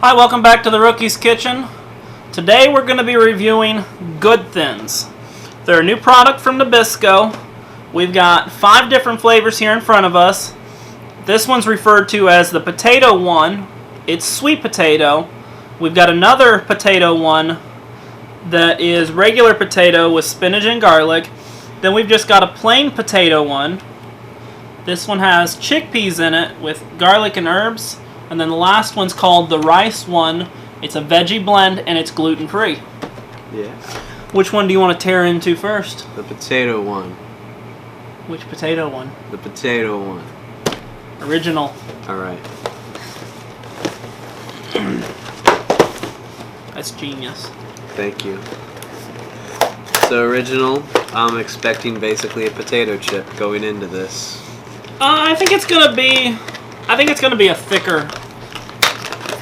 Hi, welcome back to the Rookie's Kitchen. Today we're going to be reviewing Good Thins. They're a new product from Nabisco. We've got 5 different flavors here in front of us. This one's referred to as the potato one. It's sweet potato. We've got another potato one that is regular potato with spinach and garlic. Then we've just got a plain potato one. This one has chickpeas in it with garlic and herbs. And then the last one's called the rice one. It's a veggie blend and it's gluten-free. Yeah. Which one do you want to tear into first? The potato one. Which potato one? The potato one. Original. Alright. That's genius. Thank you. So original, I'm expecting basically a potato chip going into this. I think it's gonna be a thicker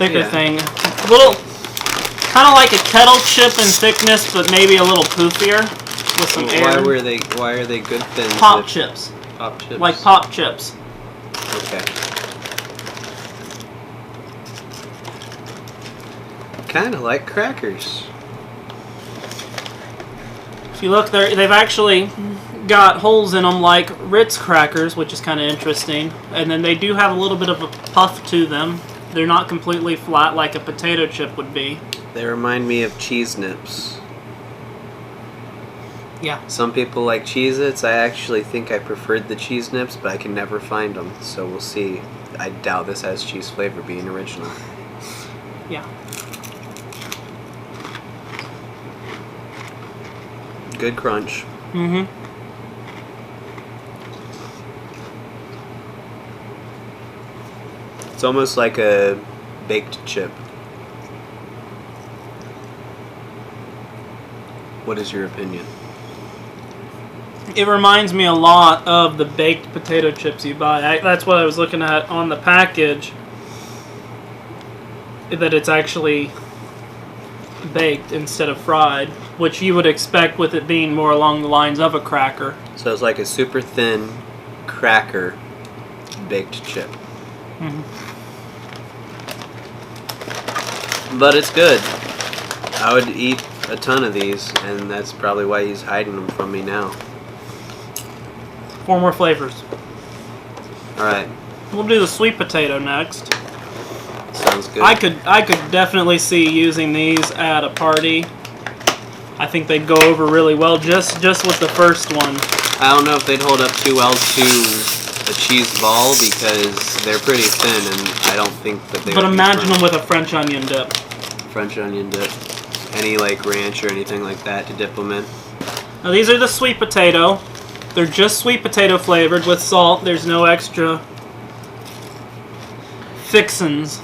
thing. A little, kind of like a kettle chip in thickness, but maybe a little poofier with some air. Why are they good thins? Pop chips. Pop chips. Like pop chips. Okay. Kind of like crackers. If you look, they've actually got holes in them like Ritz crackers, which is kind of interesting. And then they do have a little bit of a puff to them. They're not completely flat like a potato chip would be. They remind me of Cheez Nips. Yeah. Some people like Cheez-Its. I actually think I preferred the Cheez Nips, but I can never find them, so we'll see. I doubt this has cheese flavor being original. Yeah. Good crunch. Mm-hmm. It's almost like a baked chip. What is your opinion? It reminds me a lot of the baked potato chips you buy. That's what I was looking at on the package. That it's actually baked instead of fried, which you would expect with it being more along the lines of a cracker. So it's like a super thin cracker baked chip. Mm-hmm. But it's good. I would eat a ton of these, and that's probably why he's hiding them from me now. 4 more flavors. Alright. We'll do the sweet potato next. Sounds good. I could definitely see using these at a party. I think they'd go over really well just with the first one. I don't know if they'd hold up too well to a cheese ball because they're pretty thin, and I don't think that they. But would imagine be them with a French onion dip. French onion dip. Any like ranch or anything like that to dip them in. Now these are the sweet potato. They're just sweet potato flavored with salt. There's no extra fixins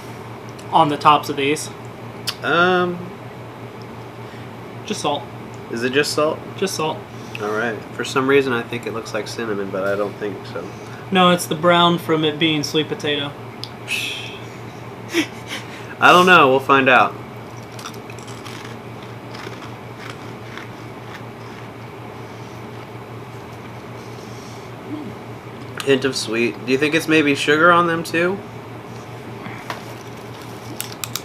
on the tops of these. Just salt. Is it just salt? Just salt. Alright. For some reason I think it looks like cinnamon, but I don't think so. No, it's the brown from it being sweet potato. I don't know. We'll find out. Hint of sweet. Do you think it's maybe sugar on them too?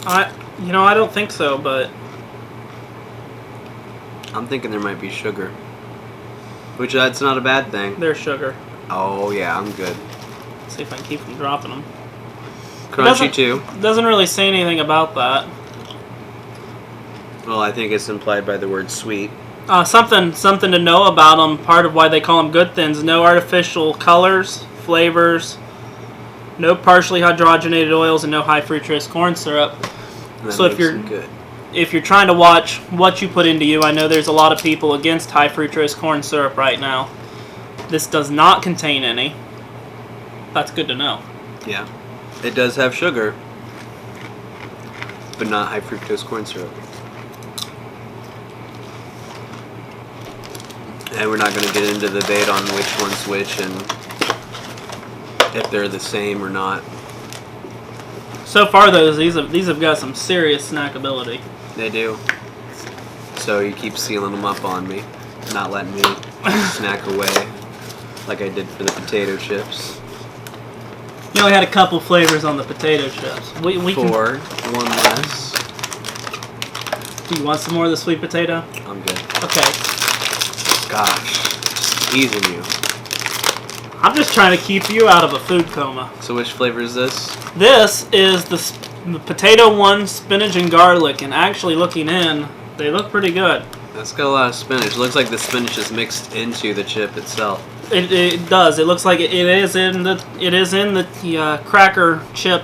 I don't think so, but I'm thinking there might be sugar. Which that's not a bad thing. there's sugar. Oh yeah, I'm good. Let's see if I can keep from dropping them. Crunchy too. Doesn't really say anything about that. Well, I think it's implied by the word sweet. Something to know about them. Part of why they call them Good Thins. No artificial colors, flavors, no partially hydrogenated oils, and no high fructose corn syrup. So if you're trying to watch what you put into you, I know there's a lot of people against high fructose corn syrup right now. This does not contain any. That's good to know. Yeah. It does have sugar, but not high fructose corn syrup. And we're not going to get into the debate on which one's which and if they're the same or not. So far, though, these have got some serious snackability. They do. So you keep sealing them up on me, not letting me snack away like I did for the potato chips. You only had a couple flavors on the potato chips. We can. 4, 1 less. Do you want some more of the sweet potato? I'm good. Okay. Gosh, easing you. I'm just trying to keep you out of a food coma. So which flavor is this? This is the potato one, spinach and garlic, and actually looking in, they look pretty good. That's got a lot of spinach. It looks like the spinach is mixed into the chip itself. It does. It looks like it is in the cracker chip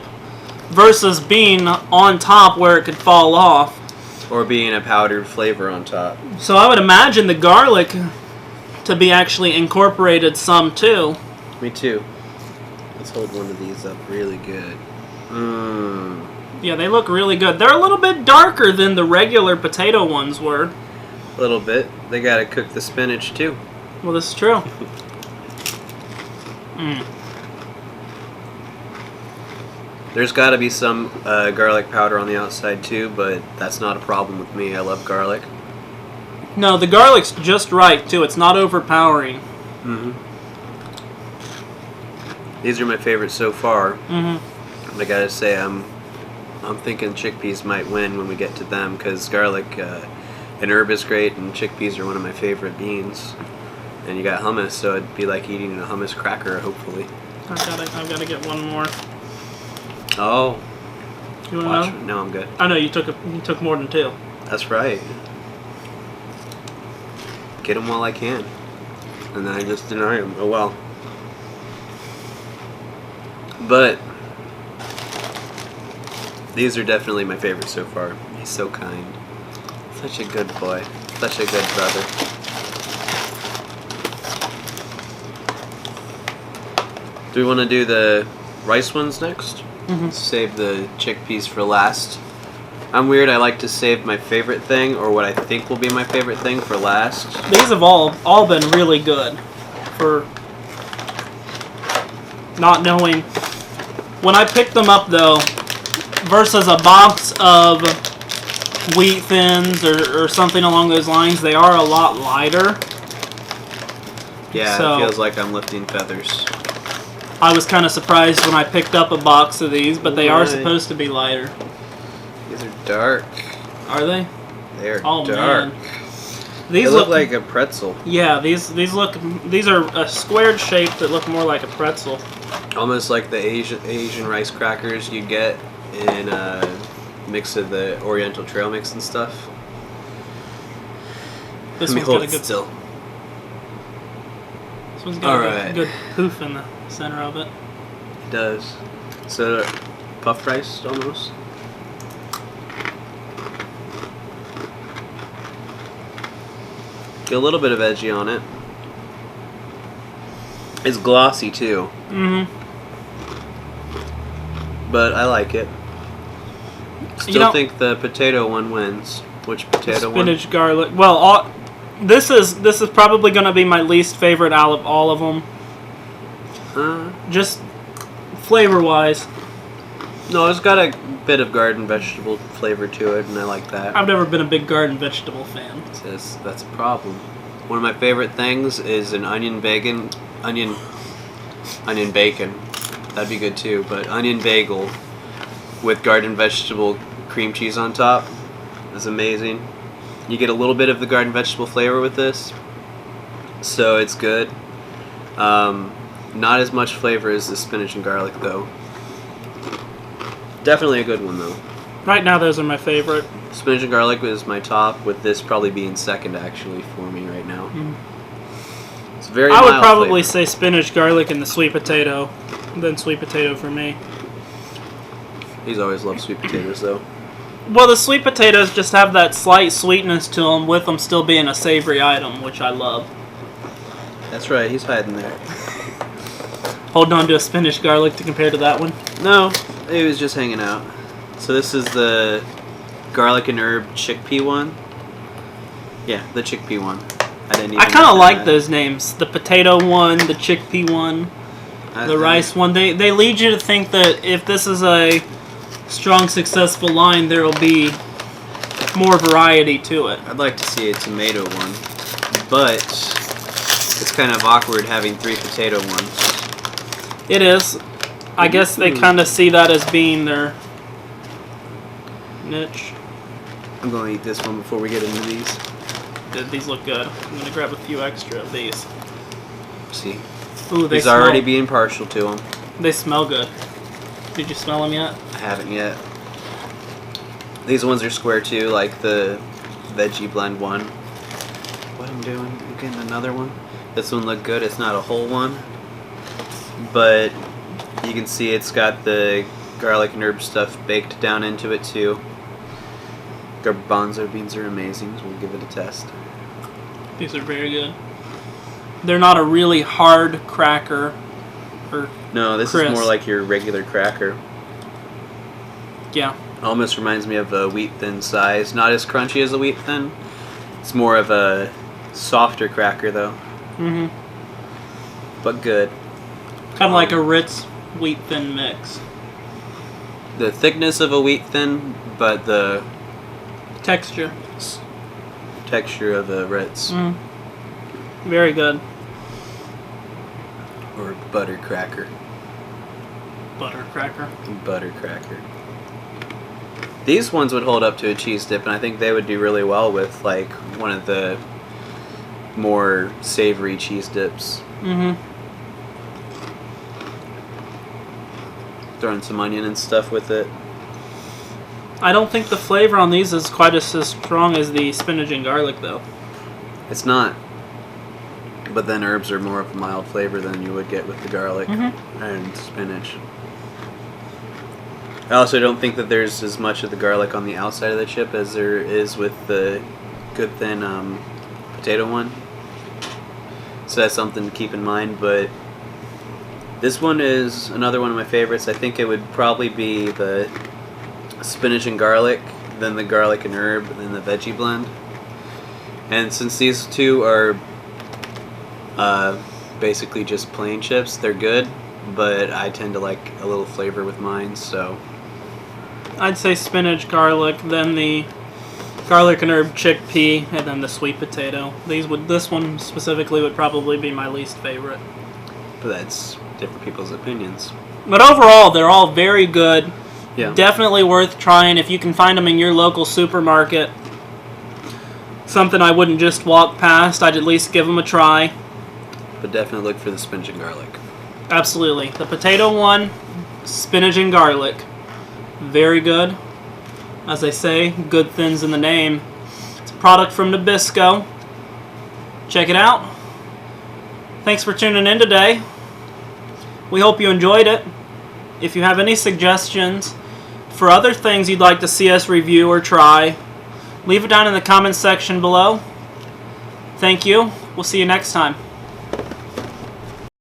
versus being on top where it could fall off. Or being a powdered flavor on top. So I would imagine the garlic to be actually incorporated some too. Me too. Let's hold one of these up really good. Mmm. Yeah, they look really good. They're a little bit darker than the regular potato ones were. A little bit. They gotta cook the spinach too. Well, this is true. There's gotta be some garlic powder on the outside too, but that's not a problem with me. I love garlic. No, the garlic's just right too. It's not overpowering. Mm-hmm. These are my favorites so far. Mm-hmm. I gotta say, I'm thinking chickpeas might win when we get to them because garlic and herb is great, and chickpeas are one of my favorite beans. And you got hummus, so it'd be like eating a hummus cracker, hopefully. I've gotta get one more. Oh, You want watch. to know? No, I'm good. I know you took more than 2. That's right. Get them while I can, and then I just deny them. Oh well. But these are definitely my favorite so far. He's so kind. Such a good boy. Such a good brother. Do we want to do the rice ones next? Mm-hmm. Save the chickpeas for last. I'm weird. I like to save my favorite thing, or what I think will be my favorite thing, for last. These have all been really good for not knowing. When I picked them up though, versus a box of Wheat Thins or something along those lines, they are a lot lighter. Yeah, So- it feels like I'm lifting feathers. I was kind of surprised when I picked up a box of these, but they are Right. supposed to be lighter. These are dark. Are they? They're Oh dark. man. These They look like a pretzel. Yeah, these are a squared shape that look more like a pretzel. Almost like the Asian rice crackers you get in a mix of the Oriental Trail mix and stuff. This Let me one's hold got a it good. still. This one's got a Alright. good poof in the center of it. It does. So puffed rice almost. Get a little bit of edgy on it. It's glossy too, Mm-hmm. but I like it. Still You know- think the potato one wins. Which potato one? Spinach, garlic. Well, this is probably going to be my least favorite out of all of them. Just flavor-wise. No, it's got a bit of garden vegetable flavor to it, and I like that. I've never been a big garden vegetable fan. That's a problem. One of my favorite things is an onion bacon. That'd be good too, but onion bagel with garden vegetable cream cheese on top is amazing. You get a little bit of the garden vegetable flavor with this, so it's good. Not as much flavor as the spinach and garlic though. Definitely a good one though. Right now, those are my favorite. Spinach and garlic is my top, with this probably being second actually for me right now. It's very I would mild probably flavor. say spinach, garlic, and the sweet potato. Then sweet potato for me. He's always loved sweet potatoes though. Well, the sweet potatoes just have that slight sweetness to them, with them still being a savory item, which I love. That's right, he's hiding there. Holding on to a spinach garlic to compare to that one. No, he was just hanging out. So this is the garlic and herb chickpea one. Yeah, the chickpea one. I didn't even I kind mention of like that. those names. The potato one, the chickpea one, the rice one. They lead you to think that if this is a strong, successful line, there will be more variety to it. I'd like to see a tomato one, but it's kind of awkward having 3 potato ones. It is. I guess they kind of see that as being their niche. I'm going to eat this one before we get into these. These look good. I'm going to grab a few extra of these. See, Ooh, he's already being partial to them. They smell good. Did you smell them yet? I haven't yet. These ones are square too, like the veggie blend one. What I'm doing? I'm getting another one. This one looked good. It's not a whole one, but you can see it's got the garlic and herb stuff baked down into it too. Garbanzo beans are amazing, so we'll give it a test. These are very good. They're not a really hard cracker. Or no, this crisp. is more like your regular cracker. Yeah. Almost reminds me of a wheat thin size. Not as crunchy as a wheat thin. It's more of a softer cracker though. Mm-hmm. But good. Kind of like a Ritz wheat thin mix. The thickness of a wheat thin, but the texture of a Ritz. Very good. Or butter cracker. Butter cracker. Butter cracker. These ones would hold up to a cheese dip, and I think they would do really well with like one of the more savory cheese dips. Mm-hmm. Throwing some onion and stuff with it. I don't think the flavor on these is quite as strong as the spinach and garlic, though. It's not. But then herbs are more of a mild flavor than you would get with the garlic and spinach. I also don't think that there's as much of the garlic on the outside of the chip as there is with the Good Thin potato one. So that's something to keep in mind, but this one is another one of my favorites. I think it would probably be the spinach and garlic, then the garlic and herb, then the veggie blend. And since these two are basically just plain chips, they're good, but I tend to like a little flavor with mine, so I'd say spinach, garlic, then the garlic and herb chickpea, and then the sweet potato. This one specifically would probably be my least favorite. but that's different people's opinions. But overall, they're all very good. Yeah. Definitely worth trying if you can find them in your local supermarket. Something I wouldn't just walk past. I'd at least give them a try. But definitely look for the spinach and garlic. Absolutely. The potato one, spinach and garlic. Very good. As I say, Good Thins in the name. It's a product from Nabisco. Check it out. Thanks for tuning in today. We hope you enjoyed it. If you have any suggestions for other things you'd like to see us review or try, leave it down in the comments section below. Thank you. We'll see you next time.